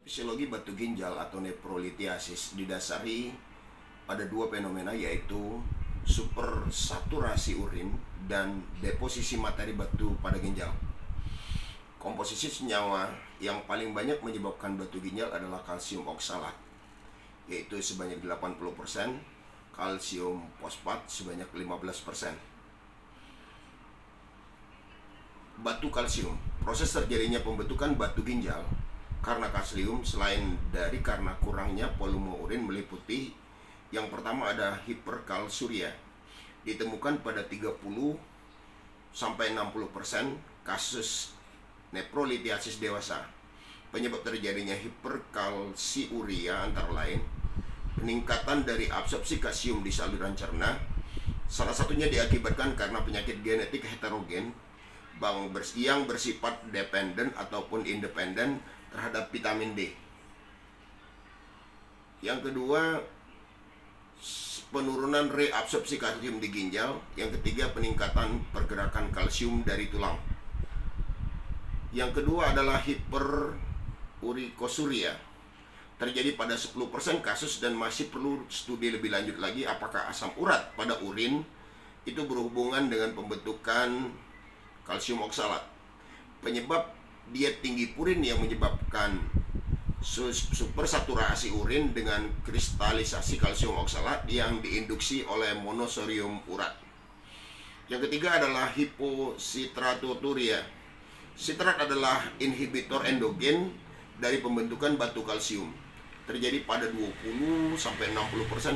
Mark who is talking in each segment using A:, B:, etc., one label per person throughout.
A: Fisiologi batu ginjal atau neprolitiasis didasari pada dua fenomena, yaitu supersaturasi urin dan deposisi materi batu pada ginjal. Komposisi senyawa yang paling banyak menyebabkan batu ginjal adalah kalsium oksalat, yaitu sebanyak 80%, kalsium fosfat sebanyak 15%. Batu kalsium. Proses terjadinya pembentukan batu ginjal karena kalsium selain dari karena kurangnya volume urin meliputi: yang pertama ada hiperkalsuria, ditemukan pada 30-60% kasus neprolitiasis dewasa. Penyebab terjadinya hiperkalsiuria antara lain peningkatan dari absorpsi kalsium di saluran cerna, salah satunya diakibatkan karena penyakit genetik heterogen yang bersifat dependen ataupun independen terhadap vitamin D. Yang kedua, penurunan reabsorpsi kalsium di ginjal. Yang ketiga, peningkatan pergerakan kalsium dari tulang. Yang kedua adalah hiperurikosuria, terjadi pada 10% kasus dan masih perlu studi lebih lanjut lagi apakah asam urat pada urin itu berhubungan dengan pembentukan kalsium oksalat. Penyebab diet tinggi purin yang menyebabkan supersaturasi urin dengan kristalisasi kalsium oksalat yang diinduksi oleh monosodium urat. Yang ketiga adalah hipositraturia. Sitrat adalah inhibitor endogen dari pembentukan batu kalsium. Terjadi pada 20-60%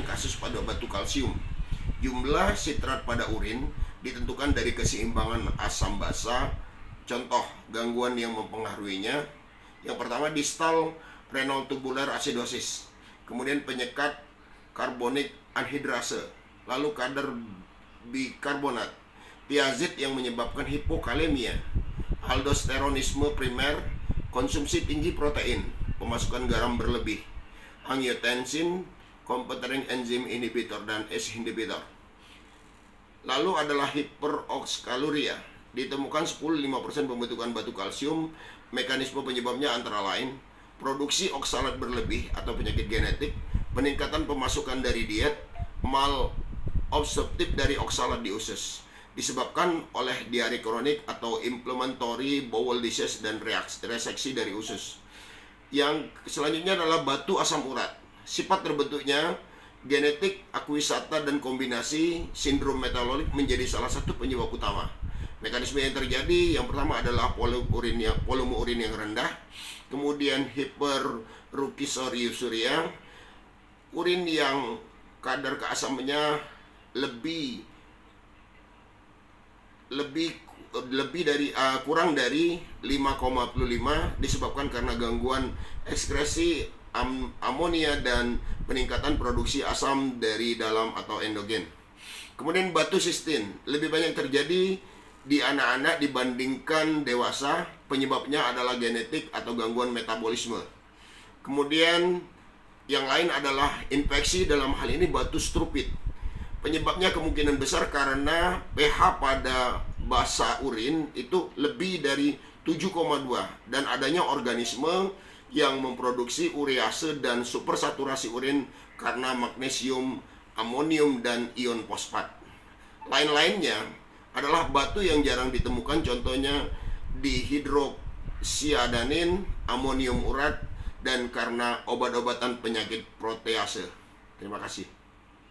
A: kasus pada batu kalsium. Jumlah sitrat pada urin ditentukan dari keseimbangan asam basa. Contoh gangguan yang mempengaruhinya: yang pertama, distal renal tubular acidosis, kemudian penyekat karbonik anhidrase, lalu kadar bikarbonat, tiazid yang menyebabkan hipokalemia, aldosteronisme primer, konsumsi tinggi protein, pemasukan garam berlebih, angiotensin, competition enzim inhibitor dan ACE inhibitor. Lalu adalah hiperoxaluria, ditemukan 10-5% pembentukan batu kalsium. Mekanisme penyebabnya antara lain produksi oksalat berlebih atau penyakit genetik, peningkatan pemasukan dari diet, malabsorptif dari oksalat di usus, disebabkan oleh diare kronik atau inflammatory bowel disease dan reseksi dari usus. Yang selanjutnya adalah batu asam urat. Sifat terbentuknya genetik, akuisata, dan kombinasi sindrom metalolik menjadi salah satu penyebab utama. Mekanisme yang terjadi, yang pertama adalah volume urin yang rendah, kemudian hiperurikosuria, urin yang kadar keasamannya kurang dari 5,5 disebabkan karena gangguan ekskresi amonia dan peningkatan produksi asam dari dalam atau endogen. Kemudian batu sistin lebih banyak terjadi di anak-anak dibandingkan dewasa. Penyebabnya adalah genetik atau gangguan metabolisme. Kemudian yang lain adalah infeksi, dalam hal ini batu strupit. Penyebabnya kemungkinan besar karena pH pada basa urin itu lebih dari 7,2 dan adanya organisme yang memproduksi urease dan supersaturasi urin karena magnesium, amonium, dan ion fosfat. Lain-lainnya adalah batu yang jarang ditemukan, contohnya dihidroksiadanin, amonium urat, dan karena obat-obatan penyakit protease. Terima kasih.